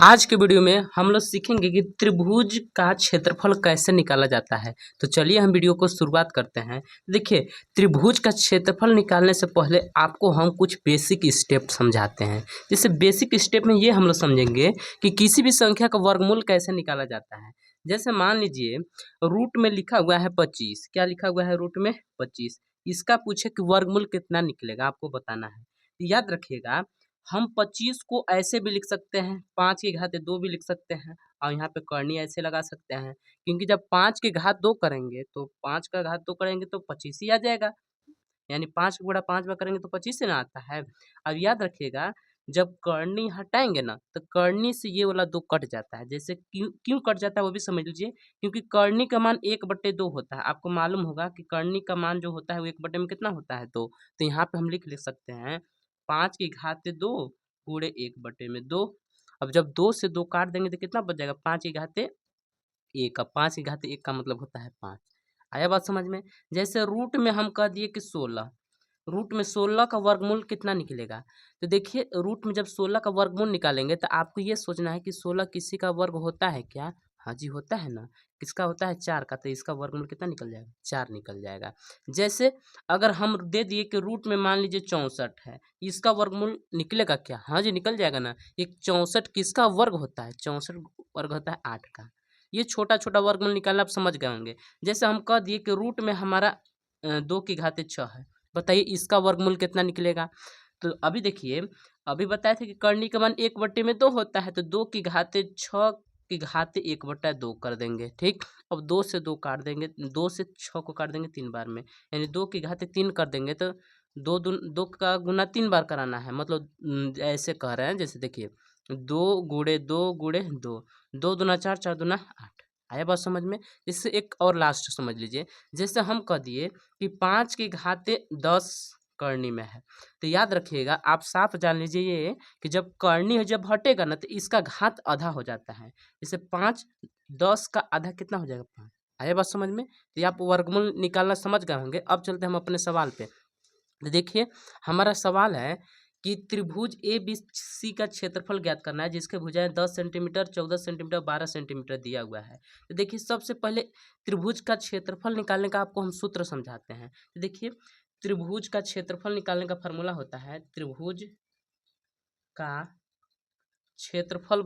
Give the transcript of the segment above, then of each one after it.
आज के वीडियो में हम लोग सीखेंगे कि त्रिभुज का क्षेत्रफल कैसे निकाला जाता है। तो चलिए हम वीडियो को शुरुआत करते हैं। देखिए, त्रिभुज का क्षेत्रफल निकालने से पहले आपको हम कुछ बेसिक स्टेप समझाते हैं। जैसे बेसिक स्टेप में ये हम लोग समझेंगे कि किसी भी संख्या का वर्गमूल कैसे निकाला जाता है। जैसे मान लीजिए रूट में लिखा हुआ है 25। क्या लिखा हुआ है रूट में? 25। इसका पूछे कि वर्गमूल कितना निकलेगा, आपको बताना है। याद रखिएगा, हम 25 को ऐसे भी लिख सकते हैं, 5 की घात 2 भी लिख सकते हैं और यहाँ पे करनी ऐसे लगा सकते हैं, क्योंकि जब 5 की घात 2 करेंगे तो 5 का घात 2 करेंगे तो 25 ही आ जाएगा। यानी 5 गुणा 5 में करेंगे तो 25 से ना आता है। अब याद रखिएगा, जब करनी हटाएंगे ना तो करनी से ये वाला 2 कट जाता है। जैसे क्यों क्यों कट जाता है वो भी समझ लीजिए, क्योंकि करनी का मान 1/2 होता है। आपको मालूम होगा कि करनी का मान जो होता है वो 1 बटे में कितना होता है? 2। तो यहाँ पे हम लिख सकते हैं 5 की घात 2 गुणे 1/2। अब जब 2 से 2 काट देंगे तो कितना बच जाएगा? 5 की घात 1। अब 5 की घात 1 का मतलब होता है 5। आया बात समझ में? जैसे रूट में हम कह दिए कि 16, रूट में 16 का वर्गमूल कितना निकलेगा? तो देखिए, रूट में जब 16 का वर्गमूल निकालेंगे तो आपको ये सोचना है कि 16 किसी का वर्ग होता है क्या? हाँ जी, होता है ना। किसका होता है? 4 का। तो इसका वर्गमूल कितना निकल जाएगा? 4 निकल जाएगा। जैसे अगर हम दे दिए कि रूट में मान लीजिए 64 है, इसका वर्गमूल निकलेगा क्या? हाँ जी, निकल जाएगा ना। ये 64 किसका वर्ग होता है? 64 वर्ग होता है 8 का। ये छोटा छोटा वर्गमूल निकालना आप समझ गए होंगे। जैसे हम कह दिए कि रूट में हमारा 2 की घात 6 है, बताइए इसका वर्गमूल कितना निकलेगा? तो अभी देखिए, अभी बताए थे कि करनी का मान 1/2 होता है, तो 2 की घात 6 की घात 1/2 कर देंगे। ठीक। अब 2 से 2 काट देंगे, 2 से 6 को काट देंगे 3 बार में, यानी 2 की घात 3 कर देंगे तो 2 का गुना 3 बार कराना है। मतलब ऐसे कह रहे हैं, जैसे देखिए 2 गुणे 2 गुणे 2, 2 दूना 4, 4 दूना 8। आया बात समझ में? इससे एक और लास्ट समझ लीजिए। जैसे हम कह दिए कि 5 की घात 10 करनी में है, तो याद रखिएगा, आप साफ जान लीजिए ये कि जब करनी जब हटेगा ना तो इसका घात आधा हो जाता है। जैसे 5 10 का आधा कितना हो जाएगा? 5। आया बात समझ में? तो ये आप वर्गमूल निकालना समझ गए होंगे। अब चलते हैं हम अपने सवाल पे। तो देखिए, हमारा सवाल है कि त्रिभुज ए बी सी का क्षेत्रफल ज्ञात करना है, जिसके भुजाएं 10 सेंटीमीटर, 14 सेंटीमीटर, 12 सेंटीमीटर दिया हुआ है। तो देखिए, सबसे पहले त्रिभुज का क्षेत्रफल निकालने का आपको हम सूत्र समझाते हैं। तो देखिए, त्रिभुज का क्षेत्रफल निकालने का फॉर्मूला होता है त्रिभुज का क्षेत्रफल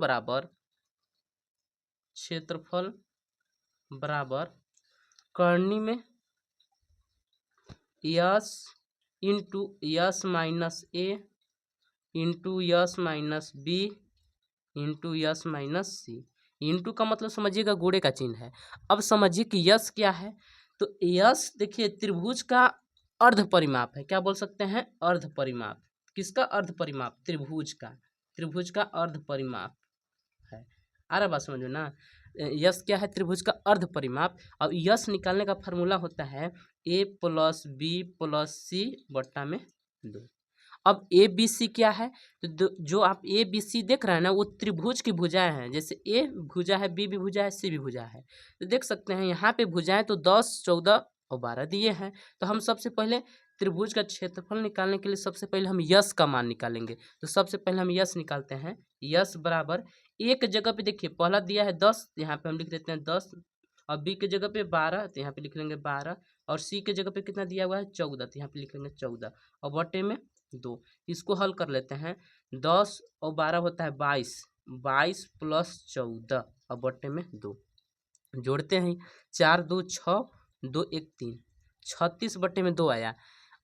बराबर करनी में S into S minus A into S minus B into S minus C. Into का मतलब समझिएगा गुणे का चिन्ह है। अब समझिए कि यस क्या है। तो यस देखिए, त्रिभुज का अर्ध परिमाप है। क्या बोल सकते हैं? अर्ध परिमाप। किसका अर्ध परिमाप? त्रिभुज का। त्रिभुज का अर्ध परिमाप है। आ रहा बात समझ में ना? यस क्या है? त्रिभुज का अर्ध परिमाप। अब यस निकालने का फॉर्मूला होता है a प्लस बी प्लस सी बट्टा में 2। अब ए बी सी क्या है? तो जो आप ए बी सी देख रहे हैं ना, वो त्रिभुज की भुजाएं हैं। जैसे ए भुजा है, बी भी भुजा है, सी भी भुजा है। तो देख सकते हैं यहाँ पे भुजाएं तो 10, 14 और 12 दिए हैं। तो हम सबसे पहले त्रिभुज का क्षेत्रफल निकालने के लिए सबसे पहले हम यस का मान निकालेंगे। तो सबसे पहले हम यस निकालते हैं। यस बराबर एक जगह पे देखिए, पहला दिया है 10, यहाँ पे हम लिख देते हैं 10। और बी के जगह पे 12, तो यहाँ पे लिख लेंगे 12। और सी के जगह पे कितना दिया हुआ है? 14, तो यहाँ पे लिख लेंगे 14। और बटे में 2। इसको हल कर लेते हैं। 10 और 12 होता है 22, 22 प्लस 14 और बटे में 2। जोड़ते हैं, 4 2 6, 2 1 3, 36 बटे में 2 आया।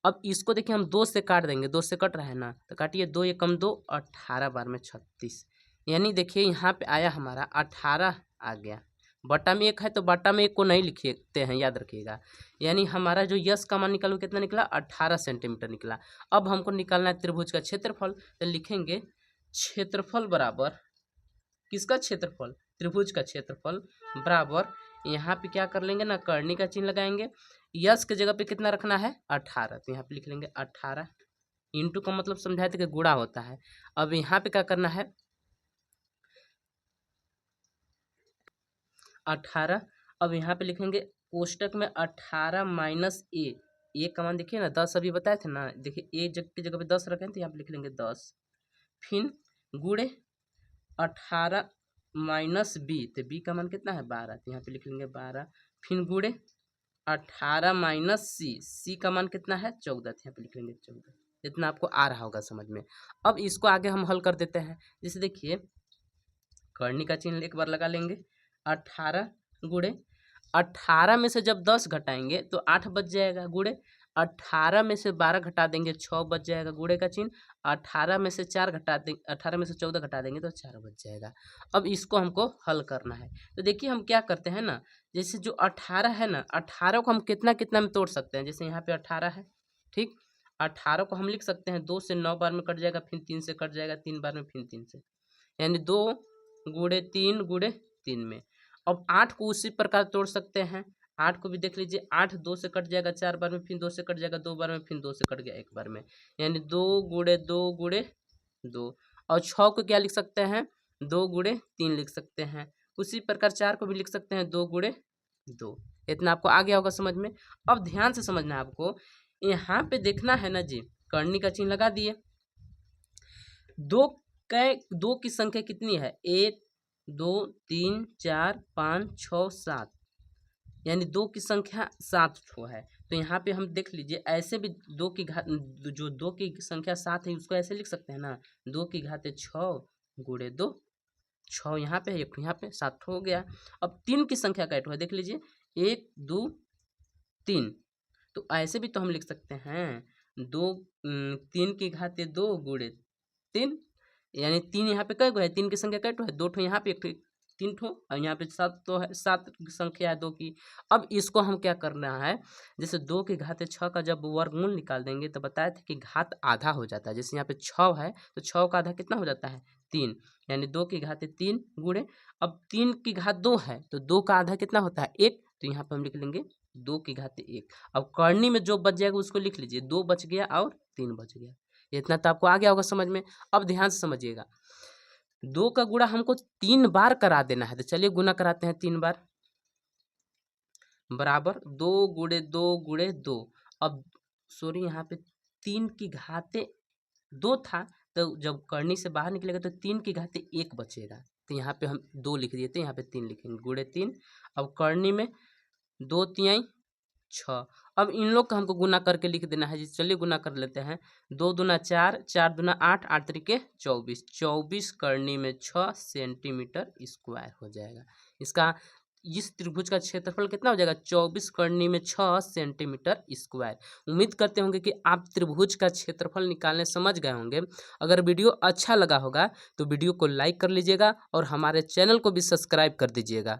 अब इसको देखिए, हम 2 से काट देंगे, 2 से कट रहा है ना, तो काटिए, 2 एकम 2, 18 बार में 36। यानी देखिए यहाँ पे आया हमारा 18 आ गया। बटा में 1 है तो बटा में 1 को नहीं लिखते हैं, याद रखिएगा। यानी हमारा जो यस का मान निकालो कितना निकला? 18 सेंटीमीटर निकला। अब हमको निकालना है त्रिभुज का क्षेत्रफल। तो लिखेंगे क्षेत्रफल बराबर किसका क्षेत्रफल? त्रिभुज का क्षेत्रफल बराबर, यहाँ पे क्या कर लेंगे ना, करनी का चिन्ह लगाएंगे। यस के जगह पे कितना रखना है? 18, तो यहाँ पे लिख लेंगे 18। इंटू का मतलब समझाए थे कि गुणा होता है। अब यहाँ पे क्या करना है? 18। अब यहाँ पे लिखेंगे कोष्टक में 18 माइनस ए का मान देखिए ना, 10 अभी बताए थे ना। देखिए ए की जगह पे 10 रखें तो यहाँ पे लिख लेंगे 10। फिर गुणे 18 माइनस बी, तो बी का मान कितना है 12, तो यहाँ पे लिख लेंगे 12, फिर गुड़े 18 माइनस सी, सी का मान कितना है 14, तो यहाँ पे लिख लेंगे 14। इतना आपको आ रहा होगा समझ में। अब इसको आगे हम हल कर देते हैं। जैसे देखिए करनी का चिन्ह एक बार लगा लेंगे, 18 गुड़े 18 में से जब 10 घटाएंगे तो 8 बच जाएगा, गुड़े 18 में से 12 घटा देंगे 6 बच जाएगा, गुड़े का चिन्ह 18 में से 4 घटा देंगे, 18 में से 14 घटा देंगे तो 4 बच जाएगा। अब इसको हमको हल करना है। तो देखिए हम क्या करते हैं ना, जैसे जो 18 है ना, 18 को हम कितना कितना में तोड़ सकते हैं। जैसे यहाँ पे 18 है, ठीक, 18 को हम लिख सकते हैं 2 से 9 बार में कट जाएगा, फिर 3 से कट जाएगा, 3 बार में, फिर 3 से, यानी 2 गुड़े 3 गुड़े 3 में। अब 8 को उसी प्रकार तोड़ सकते हैं। 8 को भी देख लीजिए, 8 2 से कट जाएगा 4 बार में, फिर 2 से कट जाएगा 2 बार में, फिर 2 से कट गया 1 बार में, यानी 2 गुड़े 2 गुड़े 2। और 6 को क्या लिख सकते हैं, 2 गुड़े 3 लिख सकते हैं। उसी प्रकार 4 को भी लिख सकते हैं 2 गुड़े 2। इतना आपको आ गया होगा समझ में। अब ध्यान से समझना है आपको, यहाँ पे देखना है ना जी, करनी का चिन्ह लगा दिए, दो की संख्या कितनी है, 1 2 3 4 5 6 7, यानी 2 की संख्या 7 ठो है। तो यहाँ पे हम देख लीजिए, ऐसे भी 2 की घात, जो 2 की संख्या 7 है उसको ऐसे लिख सकते हैं ना, 2 की घात 6 गुड़े 2, 6 यहाँ पे है, एक यहाँ पे, 7 हो गया। अब 3 की संख्या का है, देख लीजिए 1 2 3, तो ऐसे भी तो हम लिख सकते हैं 3 की घात 2 गुड़े 3, यानी 3 यहाँ पे कई गो है, 3 की संख्या कई ठो है, 2 ठो यहाँ पे, 1 ठो 3 ठो, और यहाँ पे 7 तो है, 7 की संख्या है 2 की। अब इसको हम क्या करना है, जैसे 2 की घात 6 का जब वर्गमूल निकाल देंगे तो बताए थे कि घात आधा हो जाता है। जैसे यहाँ पे 6 है तो 6 का आधा कितना हो जाता है 3, यानी 2 की घात 3 गुड़े, अब 3 की घात 2 है तो 2 का आधा कितना होता है 1, तो यहाँ पे हम लिख लेंगे 2 की घात 1। अब करनी में जो बच जाएगा उसको लिख लीजिए, 2 बच गया और 3 बच गया। इतना तो आपको आ गया होगा समझ में। अब ध्यान से समझिएगा, 2 का गुणा हमको 3 बार करा देना है, तो चलिए गुना कराते हैं 3 बार, बराबर 2 गुड़े 2 गुड़े 2। अब सॉरी, यहाँ पे 3 की घाते 2 था, तो जब करनी से बाहर निकलेगा तो 3 की घाते 1 बचेगा, तो यहाँ पे हम 2 लिख दिए थे, यहाँ पे 3 लिखेंगे, गुड़े 3। अब करनी में 2 तिहाई 6, अब इन लोग का हमको गुना करके लिख देना है जी। चलिए गुना कर लेते हैं, 2 दूना 4, 4 दूना 8, 8 तरीके 24, 24 करनी में 6 सेंटीमीटर स्क्वायर हो जाएगा। इसका इस त्रिभुज का क्षेत्रफल कितना हो जाएगा, 24 करनी में 6 सेंटीमीटर स्क्वायर। उम्मीद करते होंगे कि आप त्रिभुज का क्षेत्रफल निकालने समझ गए होंगे। अगर वीडियो अच्छा लगा होगा तो वीडियो को लाइक कर लीजिएगा और हमारे चैनल को भी सब्सक्राइब कर दीजिएगा।